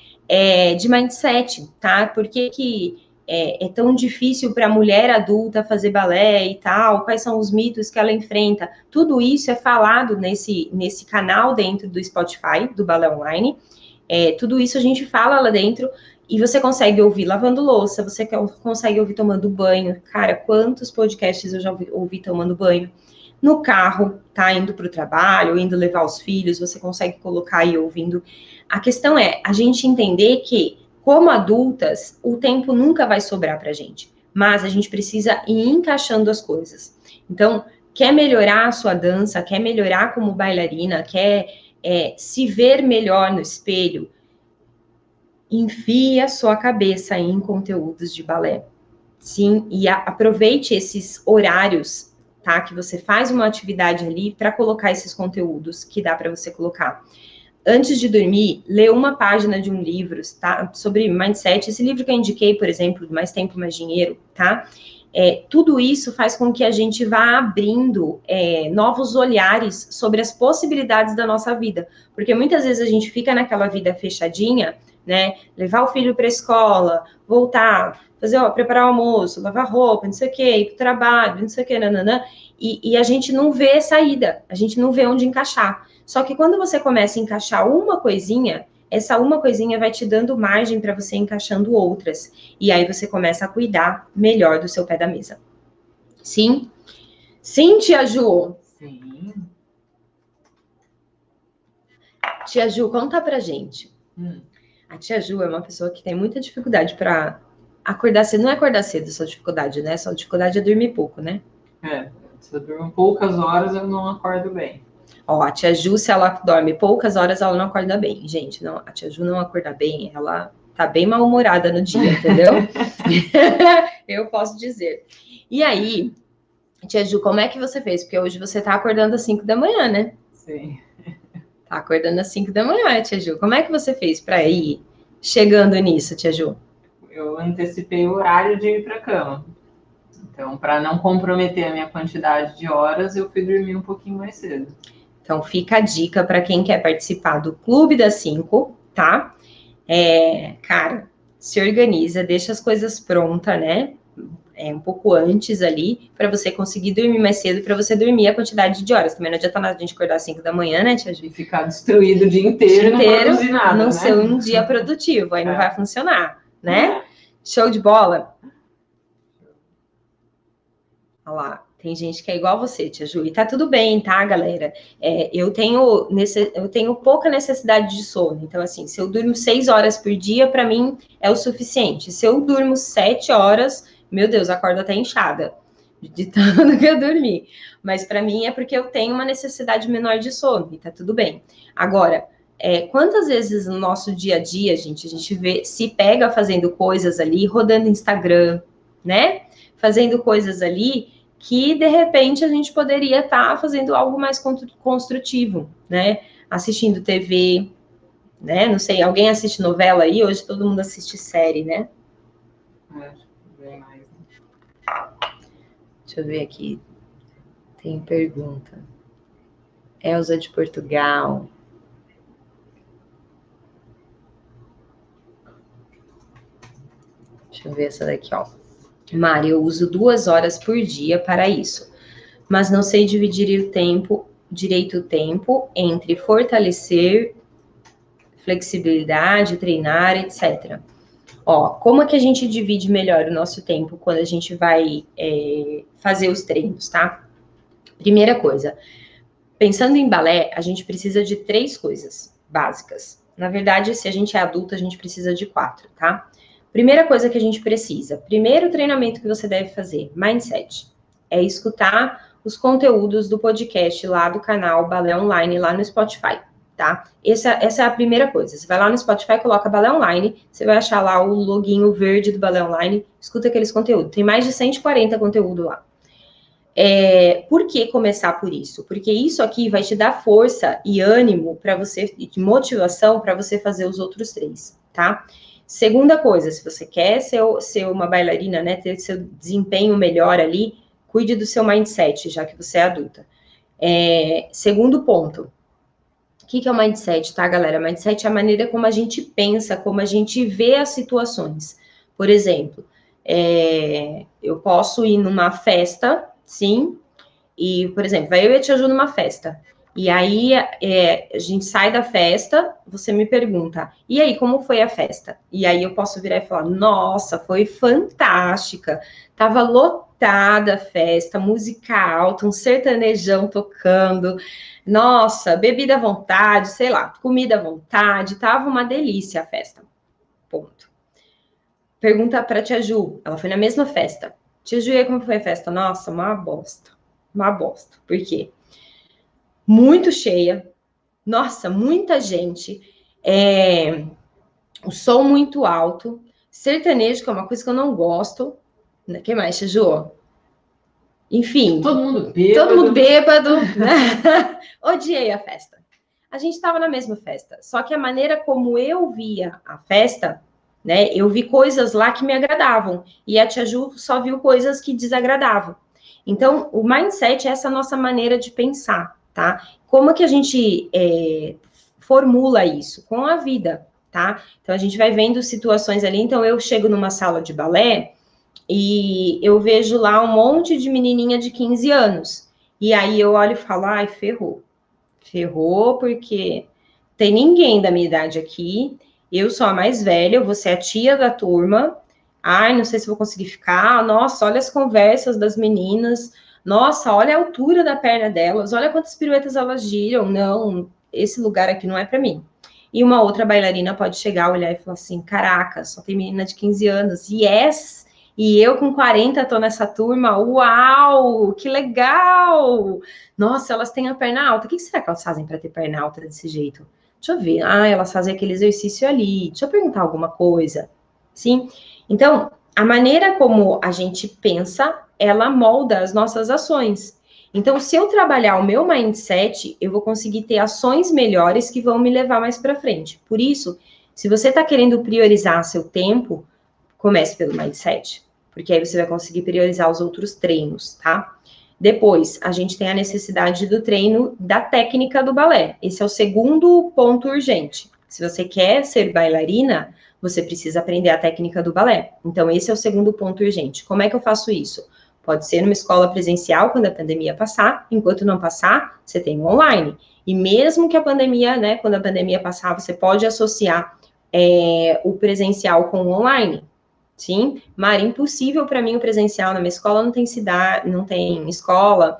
De mindset, tá? Por que é tão difícil para a mulher adulta fazer balé e tal? Quais são os mitos que ela enfrenta? Tudo isso é falado nesse canal dentro do Spotify, do Balé Online. Tudo isso a gente fala lá dentro e você consegue ouvir lavando louça, você consegue ouvir tomando banho. Cara, quantos podcasts eu já ouvi tomando banho? No carro, tá? Indo para o trabalho, indo levar os filhos, você consegue colocar aí ouvindo. A questão é a gente entender que, como adultas, o tempo nunca vai sobrar pra gente, mas a gente precisa ir encaixando as coisas. Então, quer melhorar a sua dança, quer melhorar como bailarina, quer se ver melhor no espelho, enfie a sua cabeça em conteúdos de balé. Sim, e aproveite esses horários, tá? Que você faz uma atividade ali para colocar esses conteúdos que dá para você colocar. Antes de dormir, lê uma página de um livro, tá? Sobre mindset. Esse livro que eu indiquei, por exemplo, Mais Tempo, Mais Dinheiro, tá? Tudo isso faz com que a gente vá abrindo novos olhares sobre as possibilidades da nossa vida. Porque muitas vezes a gente fica naquela vida fechadinha, né? Levar o filho para a escola, voltar, preparar o almoço, lavar roupa, não sei o quê, ir para o trabalho, não sei o quê, nananã, e a gente não vê saída, a gente não vê onde encaixar. Só que quando você começa a encaixar uma coisinha, essa uma coisinha vai te dando margem para você encaixando outras. E aí você começa a cuidar melhor do seu pé da mesa. Sim? Sim, tia Ju? Sim. Tia Ju, conta pra gente. A tia Ju é uma pessoa que tem muita dificuldade para acordar cedo. Não é acordar cedo só dificuldade, né? Só dificuldade é dormir pouco, né? Se eu durmo poucas horas, eu não acordo bem. Ó, a tia Ju, se ela dorme poucas horas, ela não acorda bem. Gente, não, a tia Ju não acorda bem, ela tá bem mal-humorada no dia, entendeu? Eu posso dizer. E aí, tia Ju, como é que você fez? Porque hoje você tá acordando às 5 da manhã, né? Sim. Tá acordando às 5 da manhã, tia Ju. Como é que você fez para ir chegando nisso, tia Ju? Eu antecipei o horário de ir para a cama. Então, para não comprometer a minha quantidade de horas, eu fui dormir um pouquinho mais cedo. Então, fica a dica para quem quer participar do Clube das 5, tá? Cara, se organiza, deixa as coisas prontas, né? Um pouco antes ali, para você conseguir dormir mais cedo, para você dormir a quantidade de horas. Também não adianta nada a gente acordar às 5 da manhã, né, tia Ju? E ficar destruído o dia inteiro e não produzir nada, não né? ser um dia produtivo, aí não vai funcionar, né? Show de bola? Olha lá, tem gente que é igual você, tia Ju, e tá tudo bem, tá, galera? Eu tenho pouca necessidade de sono, então, assim, se eu durmo 6 horas por dia, para mim é o suficiente. Se eu durmo 7 horas, meu Deus, acordo até inchada de tanto que eu dormi. Mas para mim é porque eu tenho uma necessidade menor de sono, e tá tudo bem. Agora, quantas vezes no nosso dia a dia, gente, a gente se pega fazendo coisas ali, rodando Instagram, né? Fazendo coisas ali que, de repente, a gente poderia estar fazendo algo mais construtivo, né? Assistindo TV, né? Não sei, alguém assiste novela aí? Hoje todo mundo assiste série, né? Bem mais. Deixa eu ver aqui. Tem pergunta. Elza de Portugal. Deixa eu ver essa daqui, ó. Mari, eu uso 2 horas por dia para isso, mas não sei dividir direito o tempo entre fortalecer, flexibilidade, treinar, etc. Ó, como é que a gente divide melhor o nosso tempo quando a gente vai fazer os treinos, tá? Primeira coisa, Pensando em balé, a gente precisa de 3 coisas básicas. Na verdade, se a gente é adulto, a gente precisa de 4, tá? Primeira coisa que a gente precisa, primeiro treinamento que você deve fazer, mindset, é escutar os conteúdos do podcast lá do canal Balé Online, lá no Spotify, tá? Essa é a primeira coisa. Você vai lá no Spotify, coloca Balé Online, você vai achar lá o loginho verde do Balé Online, escuta aqueles conteúdos. Tem mais de 140 conteúdo lá. Por que começar por isso? Porque isso aqui vai te dar força e ânimo para você, de motivação para você fazer os outros 3, tá? Segunda coisa, se você quer ser uma bailarina, né, ter seu desempenho melhor ali, cuide do seu mindset, já que você é adulta. Segundo ponto, o que é o mindset, tá, galera? Mindset é a maneira como a gente pensa, como a gente vê as situações. Por exemplo, eu posso ir numa festa, sim, e, por exemplo, vai eu e a Tia Ju numa festa. E aí, a gente sai da festa, você me pergunta, e aí, como foi a festa? E aí eu posso virar e falar, nossa, foi fantástica, tava lotada a festa, música alta, um sertanejão tocando, nossa, bebida à vontade, sei lá, comida à vontade, tava uma delícia a festa. Ponto. Pergunta pra Tia Ju, ela foi na mesma festa. Tia Ju, e aí, como foi a festa? Nossa, uma bosta. Uma bosta. Por quê? Muito cheia, nossa, muita gente, o som muito alto, sertanejo, que é uma coisa que eu não gosto, né? Que mais, Ju? Enfim. Todo mundo bêbado, né? Odiei a festa. A gente estava na mesma festa, só que a maneira como eu via a festa, né? Eu vi coisas lá que me agradavam, e a Tia Ju só viu coisas que desagradavam. Então, o mindset é essa nossa maneira de pensar, tá? Como que a gente formula isso? Com a vida, tá? Então, a gente vai vendo situações ali. Então, eu chego numa sala de balé e eu vejo lá um monte de menininha de 15 anos. E aí eu olho e falo, ai, ferrou. Ferrou porque tem ninguém da minha idade aqui. Eu sou a mais velha, eu vou ser a tia da turma. Ai, não sei se vou conseguir ficar. Nossa, olha as conversas das meninas. Nossa, olha a altura da perna delas. Olha quantas piruetas elas giram. Não, esse lugar aqui não é para mim. E uma outra bailarina pode chegar, olhar e falar assim: caraca, só tem menina de 15 anos. Yes! E eu com 40 tô nessa turma. Uau, que legal! Nossa, elas têm a perna alta. O que será que elas fazem para ter perna alta desse jeito? Deixa eu ver. Ah, elas fazem aquele exercício ali. Deixa eu perguntar alguma coisa. Sim? Então, a maneira como a gente pensa, ela molda as nossas ações. Então, se eu trabalhar o meu mindset, eu vou conseguir ter ações melhores que vão me levar mais para frente. Por isso, se você está querendo priorizar seu tempo, comece pelo mindset, porque aí você vai conseguir priorizar os outros treinos, tá? Depois, a gente tem a necessidade do treino da técnica do balé. Esse é o segundo ponto urgente. Se você quer ser bailarina, você precisa aprender a técnica do balé. Então, esse é o segundo ponto urgente. Como é que eu faço isso? Pode ser numa escola presencial, quando a pandemia passar. Enquanto não passar, você tem o online. E mesmo que a pandemia, né, quando a pandemia passar, você pode associar o presencial com o online. Sim, Mari, impossível para mim o presencial. Na minha escola não tem cidade, não tem escola,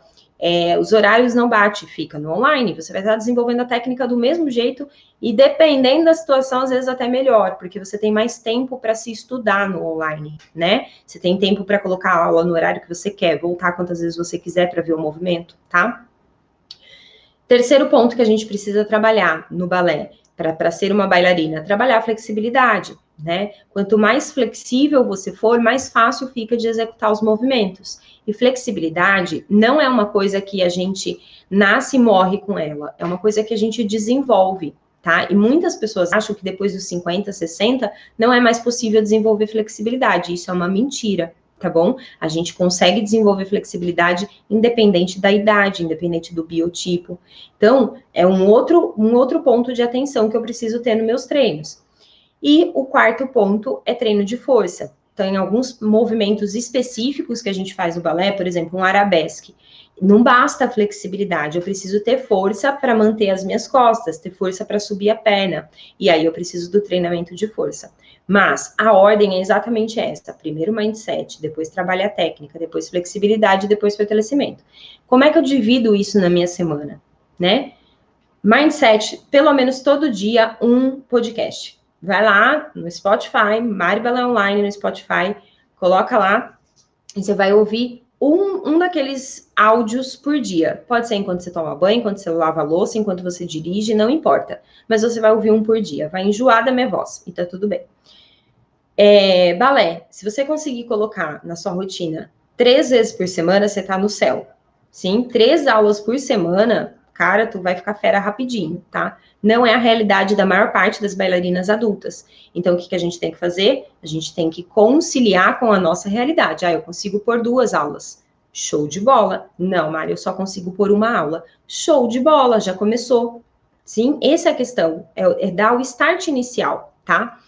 os horários não batem, fica no online. Você vai estar desenvolvendo a técnica do mesmo jeito e, dependendo da situação, às vezes até melhor, porque você tem mais tempo para se estudar no online, né? Você tem tempo para colocar a aula no horário que você quer, voltar quantas vezes você quiser para ver o movimento, tá? Terceiro ponto que a gente precisa trabalhar no balé, para ser uma bailarina, trabalhar a flexibilidade, né? Quanto mais flexível você for, mais fácil fica de executar os movimentos. E flexibilidade não é uma coisa que a gente nasce e morre com ela, é uma coisa que a gente desenvolve, tá? E muitas pessoas acham que depois dos 50, 60, não é mais possível desenvolver flexibilidade. Isso é uma mentira, tá bom? A gente consegue desenvolver flexibilidade independente da idade, independente do biotipo. Então, é um outro ponto de atenção que eu preciso ter nos meus treinos. E o quarto ponto é treino de força. Então, em alguns movimentos específicos que a gente faz no balé, por exemplo, um arabesque, não basta a flexibilidade, eu preciso ter força para manter as minhas costas, ter força para subir a perna, e aí eu preciso do treinamento de força. Mas a ordem é exatamente essa: primeiro mindset, depois trabalho a técnica, depois flexibilidade, depois fortalecimento. Como é que eu divido isso na minha semana? né? Mindset, pelo menos todo dia, um podcast. Vai lá no Spotify, Mari Balé Online no Spotify, coloca lá e você vai ouvir um daqueles áudios por dia. Pode ser enquanto você toma banho, enquanto você lava a louça, enquanto você dirige, não importa. Mas você vai ouvir um por dia. Vai enjoar da minha voz e tá tudo bem. Balé, se você conseguir colocar na sua rotina 3 vezes por semana, você tá no céu. Sim, 3 aulas por semana, cara, tu vai ficar fera rapidinho, tá? Não é a realidade da maior parte das bailarinas adultas. Então, o que a gente tem que fazer? A gente tem que conciliar com a nossa realidade. Eu consigo pôr 2 aulas. Show de bola. Não, Mari, eu só consigo pôr 1 aula. Show de bola, já começou. Sim, essa é a questão. É dar o start inicial, tá?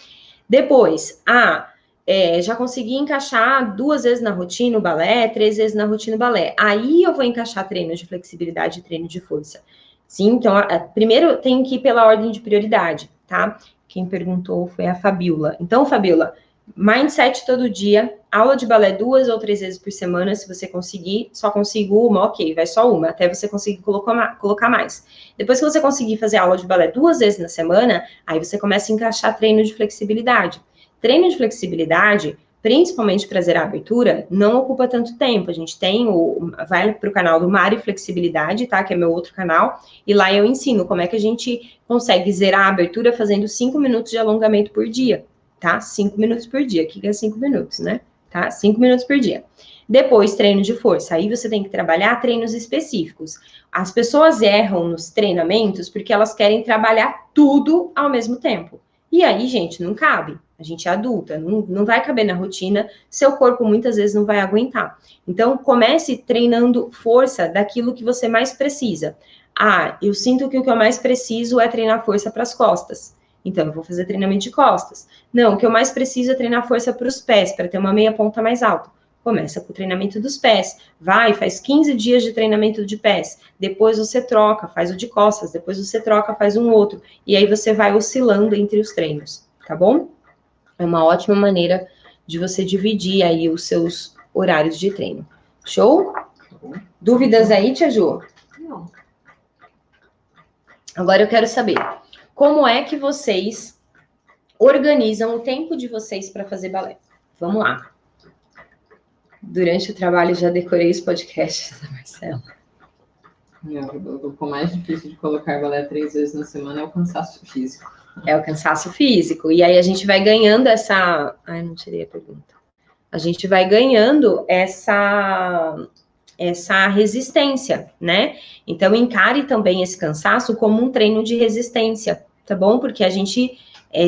Depois, já consegui encaixar 2 vezes na rotina o balé, 3 vezes na rotina o balé. Aí eu vou encaixar treino de flexibilidade e treino de força. Sim, então, primeiro tem que ir pela ordem de prioridade, tá? Quem perguntou foi a Fabiola. Então, Fabiola, mindset todo dia, aula de balé 2 ou 3 vezes por semana, se você conseguir, só consigo 1, ok, vai só 1, até você conseguir colocar mais. Depois que você conseguir fazer aula de balé 2 vezes na semana, aí você começa a encaixar treino de flexibilidade. Treino de flexibilidade, principalmente para zerar a abertura, não ocupa tanto tempo. A gente tem vai para o canal do Mari Flexibilidade, tá? Que é meu outro canal, e lá eu ensino como é que a gente consegue zerar a abertura fazendo 5 minutos de alongamento por dia, tá? 5 minutos por dia. O que é 5 minutos, né? Tá? 5 minutos por dia. Depois, treino de força. Aí você tem que trabalhar treinos específicos. As pessoas erram nos treinamentos porque elas querem trabalhar tudo ao mesmo tempo. E aí, gente, não cabe. A gente é adulta, não vai caber na rotina, seu corpo muitas vezes não vai aguentar. Então, comece treinando força daquilo que você mais precisa. Eu sinto que o que eu mais preciso é treinar força para as costas. Então, eu vou fazer treinamento de costas. Não, o que eu mais preciso é treinar força para os pés, para ter uma meia ponta mais alta. Começa com o treinamento dos pés. Faz 15 dias de treinamento de pés. Depois você troca, faz o de costas. Depois você troca, faz um outro. E aí você vai oscilando entre os treinos, tá bom? É uma ótima maneira de você dividir aí os seus horários de treino. Show? Dúvidas aí, Tia Ju? Não. Agora eu quero saber, como é que vocês organizam o tempo de vocês para fazer balé? Vamos lá. Durante o trabalho já decorei os podcasts da Marcela. O mais difícil de colocar balé 3 vezes na semana é o cansaço físico. É o cansaço físico. E aí a gente vai ganhando essa... não tirei a pergunta. A gente vai ganhando essa resistência, né? Então, encare também esse cansaço como um treino de resistência, tá bom? Porque a gente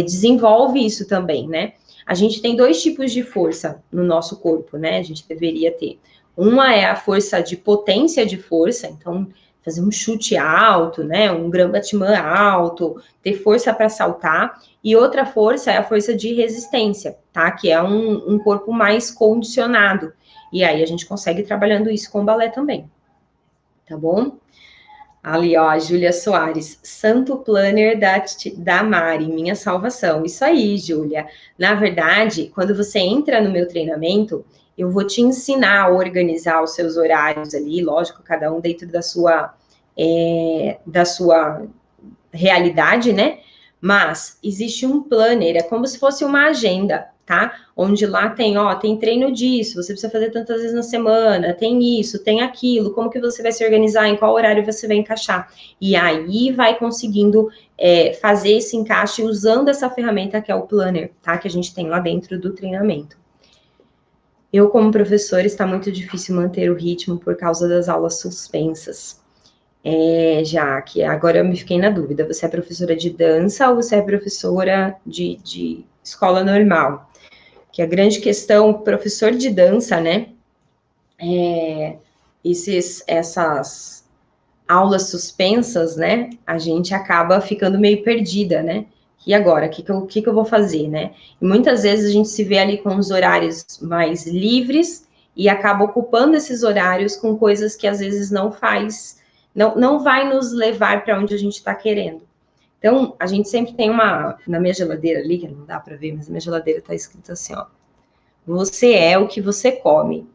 desenvolve isso também, né? A gente tem 2 tipos de força no nosso corpo, né? A gente deveria ter. Uma é a força de potência de força, então fazer um chute alto, né? Um grand battement alto, ter força para saltar. E outra força é a força de resistência, tá? Que é um corpo mais condicionado. E aí a gente consegue ir trabalhando isso com o balé também, tá bom? Ali, ó, a Júlia Soares, Santo Planner da Mari, minha salvação. Isso aí, Júlia. Na verdade, quando você entra no meu treinamento, eu vou te ensinar a organizar os seus horários ali, lógico, cada um dentro da sua realidade, né? Mas existe um planner, é como se fosse uma agenda, tá? Onde lá tem treino disso, você precisa fazer tantas vezes na semana, tem isso, tem aquilo, como que você vai se organizar, em qual horário você vai encaixar. E aí vai conseguindo fazer esse encaixe usando essa ferramenta que é o planner, tá? Que a gente tem lá dentro do treinamento. Eu, como professora, está muito difícil manter o ritmo por causa das aulas suspensas. Jaque, agora eu me fiquei na dúvida, você é professora de dança ou você é professora de escola normal? Que a grande questão, professor de dança, né, essas aulas suspensas, né, a gente acaba ficando meio perdida, né, e agora, o que eu vou fazer, né? E muitas vezes a gente se vê ali com os horários mais livres e acaba ocupando esses horários com coisas que às vezes não vai nos levar para onde a gente está querendo. Então, a gente sempre tem na minha geladeira ali, que não dá para ver, mas na minha geladeira está escrito assim, ó. Você é o que você come.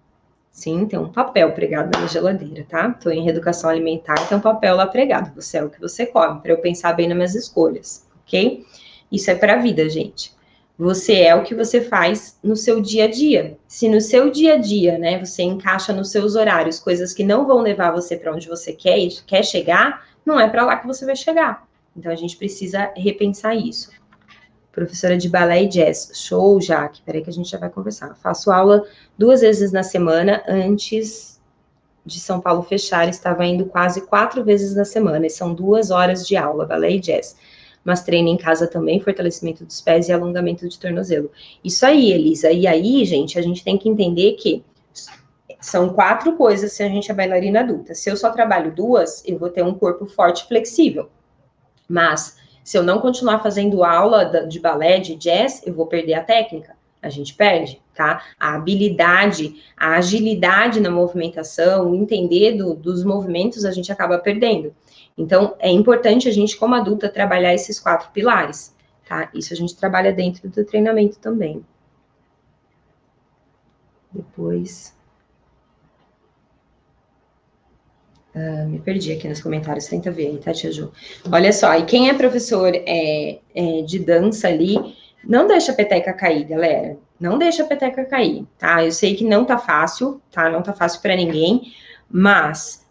Sim, tem um papel pregado na minha geladeira, tá? Tô em reeducação alimentar, tem um papel lá pregado. Você é o que você come, para eu pensar bem nas minhas escolhas, ok? Isso é para a vida, gente. Você é o que você faz no seu dia a dia. Se no seu dia a dia, né, você encaixa nos seus horários coisas que não vão levar você para onde você quer chegar, não é para lá que você vai chegar. Então a gente precisa repensar isso. Professora de balé e jazz. Show, Jaque. Peraí que a gente já vai conversar. Faço aula 2 vezes na semana. Antes de São Paulo fechar, estava indo quase 4 vezes na semana. E são 2 horas de aula, balé e jazz. Mas treino em casa também, fortalecimento dos pés e alongamento de tornozelo. Isso aí, Elisa. E aí, gente, a gente tem que entender que são 4 coisas se a gente é bailarina adulta. Se eu só trabalho 2, eu vou ter um corpo forte e flexível. Mas se eu não continuar fazendo aula de balé, de jazz, eu vou perder a técnica. A gente perde, tá? A habilidade, a agilidade na movimentação, o entender dos movimentos, a gente acaba perdendo. Então, é importante a gente, como adulta, trabalhar esses 4 pilares, tá? Isso a gente trabalha dentro do treinamento também. Depois... me perdi aqui nos comentários, tenta ver aí, tá, Tia Ju? Olha só, e quem é professor de dança ali, não deixa a peteca cair, galera. Não deixa a peteca cair, tá? Eu sei que não tá fácil, tá? Não tá fácil para ninguém, mas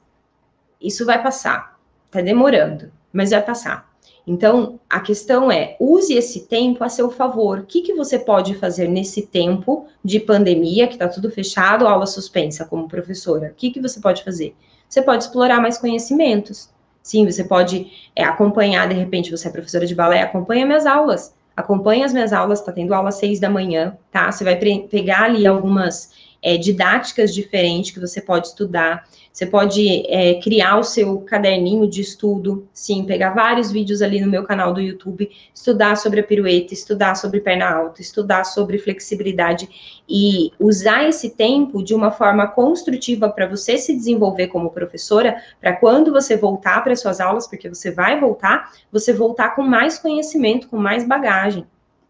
isso vai passar. Tá demorando, mas vai passar. Então, a questão é, use esse tempo a seu favor. O que você pode fazer nesse tempo de pandemia, que tá tudo fechado, aula suspensa como professora? O que você pode fazer? Você pode explorar mais conhecimentos. Sim, você pode acompanhar, de repente, você é professora de balé, acompanha minhas aulas. Acompanha as minhas aulas, tá tendo aula às 6 da manhã, tá? Você vai pegar ali algumas didáticas diferentes que você pode estudar. Você pode criar o seu caderninho de estudo, sim, pegar vários vídeos ali no meu canal do YouTube, estudar sobre a pirueta, estudar sobre perna alta, estudar sobre flexibilidade e usar esse tempo de uma forma construtiva para você se desenvolver como professora, para quando você voltar para suas aulas, porque você vai voltar, você voltar com mais conhecimento, com mais bagagem,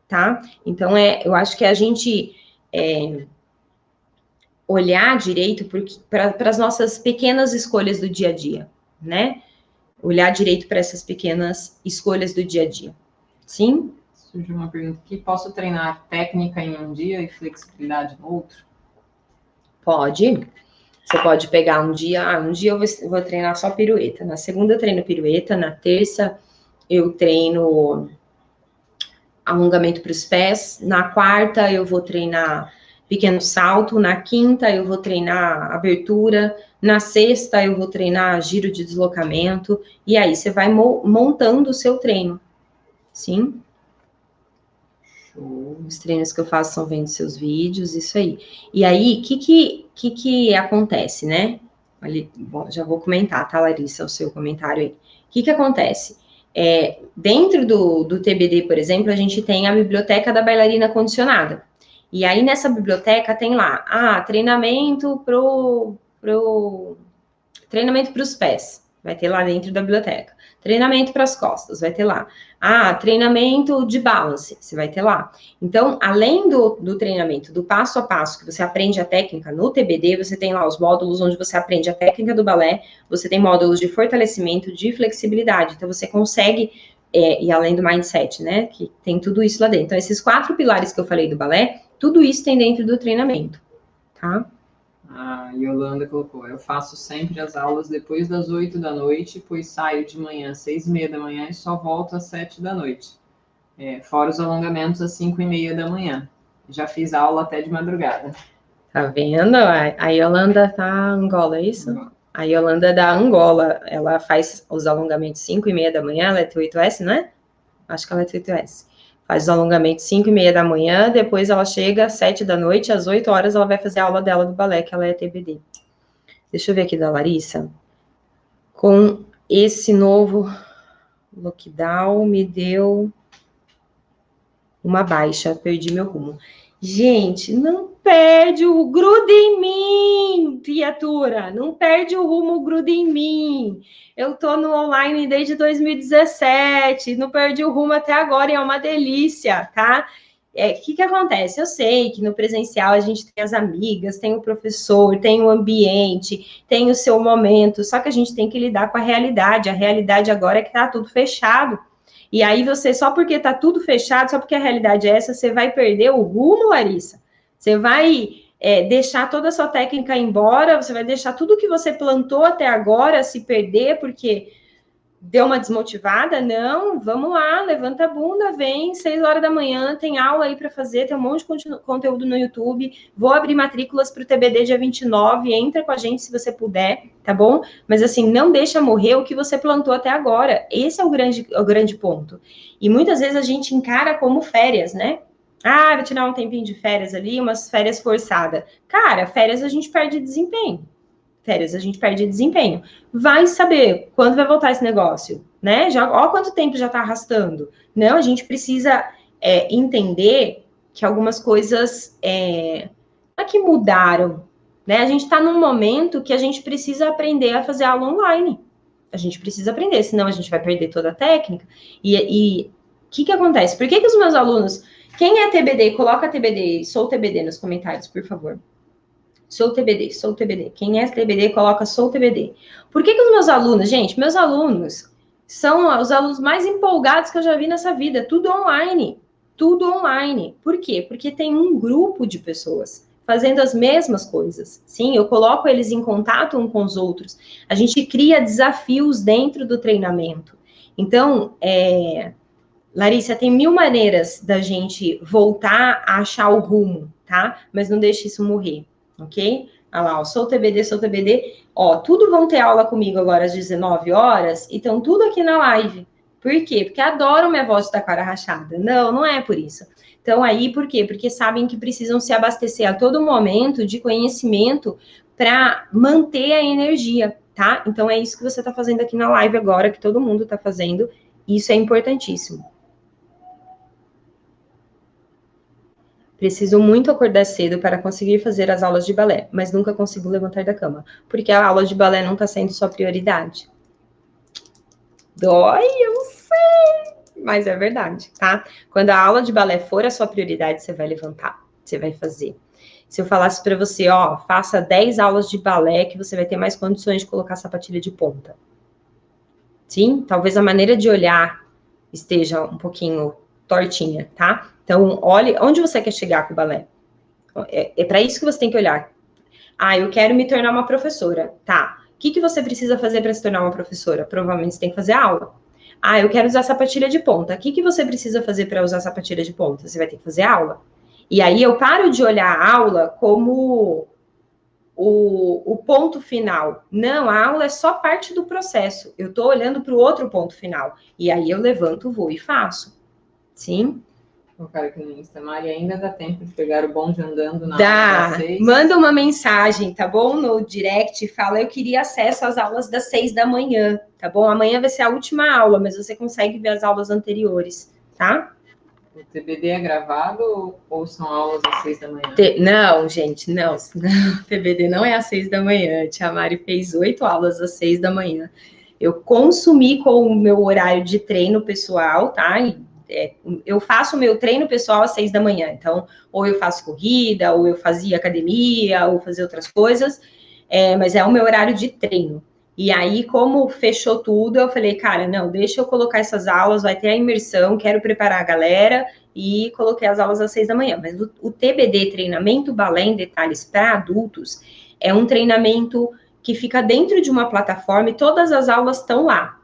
tá? Então, eu acho que a gente olhar direito para as nossas pequenas escolhas do dia a dia, né? Olhar direito para essas pequenas escolhas do dia a dia. Sim? Surgiu uma pergunta aqui. Posso treinar técnica em um dia e flexibilidade no outro? Pode. Você pode pegar um dia eu vou treinar só pirueta. Na segunda eu treino pirueta, na terça eu treino alongamento para os pés, na quarta eu vou treinar pequeno salto, na quinta eu vou treinar abertura, na sexta eu vou treinar giro de deslocamento, e aí você vai montando o seu treino, sim? Os treinos que eu faço são vendo seus vídeos, isso aí. E aí, o que acontece, né? Ali, bom, já vou comentar, tá, Larissa, o seu comentário aí. O que acontece? Dentro do TBD, por exemplo, a gente tem a biblioteca da bailarina condicionada. E aí, nessa biblioteca, tem lá, treinamento treinamento para os pés. Vai ter lá dentro da biblioteca. Treinamento para as costas, vai ter lá. Treinamento de balance, você vai ter lá. Então, além do treinamento, do passo a passo, que você aprende a técnica no TBD, você tem lá os módulos onde você aprende a técnica do balé, você tem módulos de fortalecimento, de flexibilidade. Então, você consegue, e além do mindset, né, que tem tudo isso lá dentro. Então, esses 4 pilares que eu falei do balé, tudo isso tem dentro do treinamento, tá? A Yolanda colocou, eu faço sempre as aulas depois das 8 da noite, pois saio de manhã às 6h30 da manhã e só volto às 7 da noite. Fora os alongamentos às 5h30 da manhã. Já fiz aula até de madrugada. Tá vendo? A Yolanda tá Angola, é isso? A Yolanda é da Angola, ela faz os alongamentos 5h30 da manhã, ela é T8S, não é? Acho que ela é T8S. Faz os alongamentos 5h30 da manhã, depois ela chega às 7 da noite, às 8 horas ela vai fazer a aula dela do balé, que ela é TBD. Deixa eu ver aqui da Larissa. Com esse novo lockdown, me deu uma baixa, perdi meu rumo. Gente, não perde o gruda em mim, criatura. Não perde o rumo, gruda em mim. Eu tô no online desde 2017, não perdi o rumo até agora e é uma delícia, tá? que acontece? Eu sei que no presencial a gente tem as amigas, tem o professor, tem o ambiente, tem o seu momento, só que a gente tem que lidar com a realidade. A realidade agora é que tá tudo fechado. E aí você, só porque tá tudo fechado, só porque a realidade é essa, você vai perder o rumo, Larissa. Você vai deixar toda a sua técnica embora, você vai deixar tudo que você plantou até agora se perder, porque deu uma desmotivada? Não, vamos lá, levanta a bunda, vem, 6 horas da manhã, tem aula aí para fazer, tem um monte de conteúdo no YouTube, vou abrir matrículas para o TBD dia 29, entra com a gente se você puder, tá bom? Mas assim, não deixa morrer o que você plantou até agora, esse é o grande ponto. E muitas vezes a gente encara como férias, né? Ah, vou tirar um tempinho de férias ali, umas férias forçadas. Cara, férias a gente perde desempenho. Férias, a gente perde desempenho. Vai saber quando vai voltar esse negócio, né? Já, ó quanto tempo já tá arrastando. Não, a gente precisa entender que algumas coisas aqui mudaram, né? A gente está num momento que a gente precisa aprender a fazer aula online. A gente precisa aprender, senão a gente vai perder toda a técnica. E o que acontece? Por que os meus alunos... Quem é TBD, coloca TBD, sou TBD nos comentários, por favor. Sou TBD, sou TBD. Quem é TBD, coloca sou TBD. Por que os meus alunos, gente, meus alunos são os alunos mais empolgados que eu já vi nessa vida. Tudo online. Tudo online. Por quê? Porque tem um grupo de pessoas fazendo as mesmas coisas. Sim, eu coloco eles em contato uns com os outros. A gente cria desafios dentro do treinamento. Então, Larissa, tem 1000 maneiras da gente voltar a achar o rumo, tá? Mas não deixe isso morrer. Ok? Olha lá, ó, sou TBD, sou TBD. Ó, tudo vão ter aula comigo agora às 19 horas e estão tudo aqui na live. Por quê? Porque adoram minha voz da cara rachada. Não, não é por isso. Então aí, por quê? Porque sabem que precisam se abastecer a todo momento de conhecimento para manter a energia, tá? Então é isso que você está fazendo aqui na live agora, que todo mundo está fazendo. Isso é importantíssimo. Preciso muito acordar cedo para conseguir fazer as aulas de balé, mas nunca consigo levantar da cama, porque a aula de balé não está sendo sua prioridade. Dói, eu sei, mas é verdade, tá? Quando a aula de balé for a sua prioridade, você vai levantar, você vai fazer. Se eu falasse para você, ó, faça 10 aulas de balé que você vai ter mais condições de colocar sapatilha de ponta. Sim, talvez a maneira de olhar esteja um pouquinho tortinha, tá? Então, olhe onde você quer chegar com o balé. É para isso que você tem que olhar. Ah, eu quero me tornar uma professora. Tá. O que você precisa fazer para se tornar uma professora? Provavelmente você tem que fazer aula. Ah, eu quero usar sapatilha de ponta. O que você precisa fazer para usar sapatilha de ponta? Você vai ter que fazer aula. E aí eu paro de olhar a aula como o ponto final. Não, a aula é só parte do processo. Eu estou olhando para o outro ponto final. E aí eu levanto, vou e faço. Sim? O cara aqui no Insta, Mari, ainda dá tempo de pegar o bonde andando na aula das 6? Manda uma mensagem, tá bom? No direct, fala, eu queria acesso às aulas das 6 da manhã, tá bom? Amanhã vai ser a última aula, mas você consegue ver as aulas anteriores, tá? O TBD é gravado ou são aulas às 6 da manhã? Não, gente, não. O TBD não é às 6 da manhã. Tia Mari fez 8 aulas às 6 da manhã. Eu consumi com o meu horário de treino pessoal, tá? Eu faço o meu treino pessoal às 6 da manhã. Então, ou eu faço corrida, ou eu fazia academia, ou fazia outras coisas. Mas é o meu horário de treino. E aí, como fechou tudo, eu falei, cara, não, deixa eu colocar essas aulas, vai ter a imersão, quero preparar a galera, e coloquei as aulas às 6 da manhã. Mas o TBD, Treinamento Balé em Detalhes para Adultos, é um treinamento que fica dentro de uma plataforma e todas as aulas estão lá.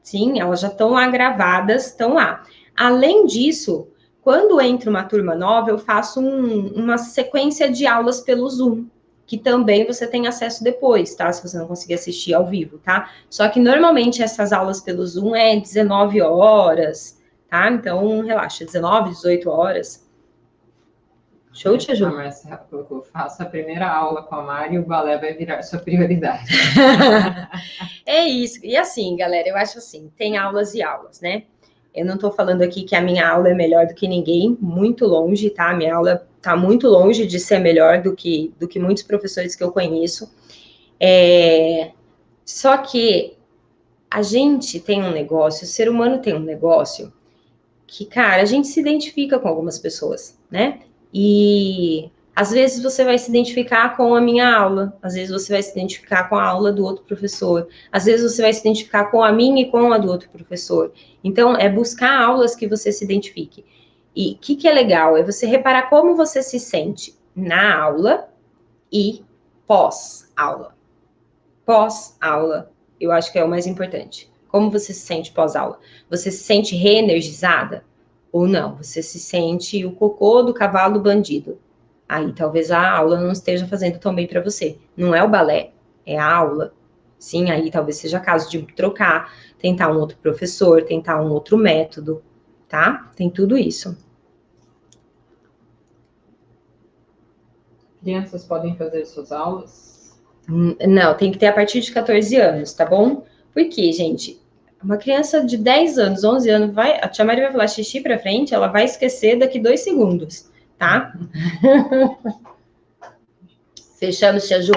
Sim, elas já estão lá gravadas, estão lá. Além disso, quando entra uma turma nova, eu faço uma sequência de aulas pelo Zoom, que também você tem acesso depois, tá? Se você não conseguir assistir ao vivo, tá? Só que normalmente essas aulas pelo Zoom é 19 horas, tá? Então, relaxa, 19, 18 horas. Show, Tia Ju? A Marcia colocou, faça a primeira aula com a Mari e o balé vai virar sua prioridade. É isso. E assim, galera, eu acho assim, tem aulas e aulas, né? Eu não tô falando aqui que a minha aula é melhor do que ninguém, muito longe, tá? A minha aula tá muito longe de ser melhor do que muitos professores que eu conheço. Só que a gente tem um negócio, o ser humano tem um negócio que, cara, a gente se identifica com algumas pessoas, né? E às vezes você vai se identificar com a minha aula, às vezes você vai se identificar com a aula do outro professor, às vezes você vai se identificar com a minha e com a do outro professor. Então, é buscar aulas que você se identifique. E o que é legal? É você reparar como você se sente na aula e pós-aula. Pós-aula, eu acho que é o mais importante. Como você se sente pós-aula? Você se sente reenergizada? Ou não? Você se sente o cocô do cavalo bandido? Aí talvez a aula não esteja fazendo tão bem para você. Não é o balé, é a aula. Sim, aí talvez seja caso de trocar, tentar um outro professor, tentar um outro método, tá? Tem tudo isso. Crianças podem fazer suas aulas? Não, tem que ter a partir de 14 anos, tá bom? Porque, gente, uma criança de 10 anos, 11 anos, a tia Maria vai falar xixi pra frente, ela vai esquecer daqui 2 segundos, tá? Fechamos, tia Ju?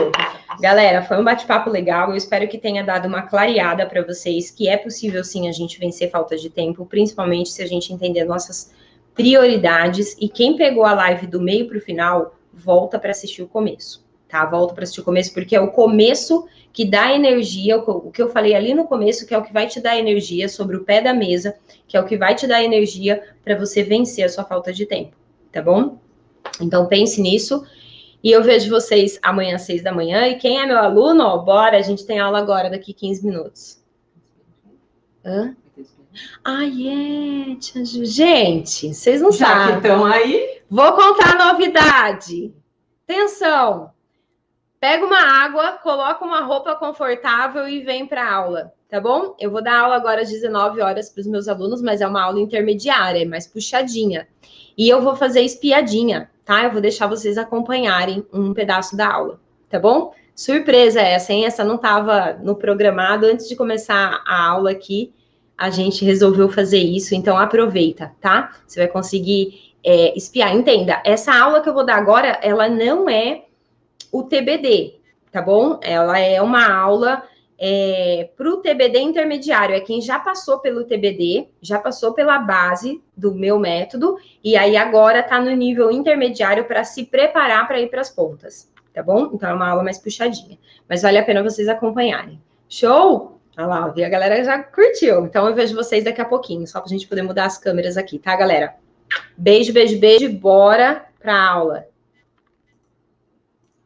Galera, foi um bate-papo legal, eu espero que tenha dado uma clareada para vocês, que é possível sim a gente vencer falta de tempo, principalmente se a gente entender nossas prioridades, e quem pegou a live do meio para o final, volta para assistir o começo, tá? Volta para assistir o começo, porque é o começo que dá energia, o que eu falei ali no começo, que é o que vai te dar energia sobre o pé da mesa, que é o que vai te dar energia para você vencer a sua falta de tempo, tá bom? Então pense nisso. E eu vejo vocês amanhã às 6 da manhã. E quem é meu aluno, ó, bora, a gente tem aula agora, daqui 15 minutos. Hã? Tia Ju. Gente, vocês não sabem. Já que estão aí. Vou contar a novidade. Atenção. Pega uma água, coloca uma roupa confortável e vem para a aula, tá bom? Eu vou dar aula agora às 19 horas para os meus alunos, mas é uma aula intermediária, é mais puxadinha. E eu vou fazer espiadinha, tá? Eu vou deixar vocês acompanharem um pedaço da aula, tá bom? Surpresa essa, hein? Essa não estava no programado. Antes de começar a aula aqui, a gente resolveu fazer isso, então aproveita, tá? Você vai conseguir espiar. Entenda, essa aula que eu vou dar agora, ela não é o TBD, tá bom? Ela é uma aula para o TBD intermediário, é quem já passou pelo TBD, já passou pela base do meu método, e aí agora está no nível intermediário para se preparar para ir para as pontas, tá bom? Então é uma aula mais puxadinha, mas vale a pena vocês acompanharem. Show? Olha lá, a galera já curtiu, então eu vejo vocês daqui a pouquinho, só para a gente poder mudar as câmeras aqui, tá, galera? Beijo, beijo, beijo, bora para a aula.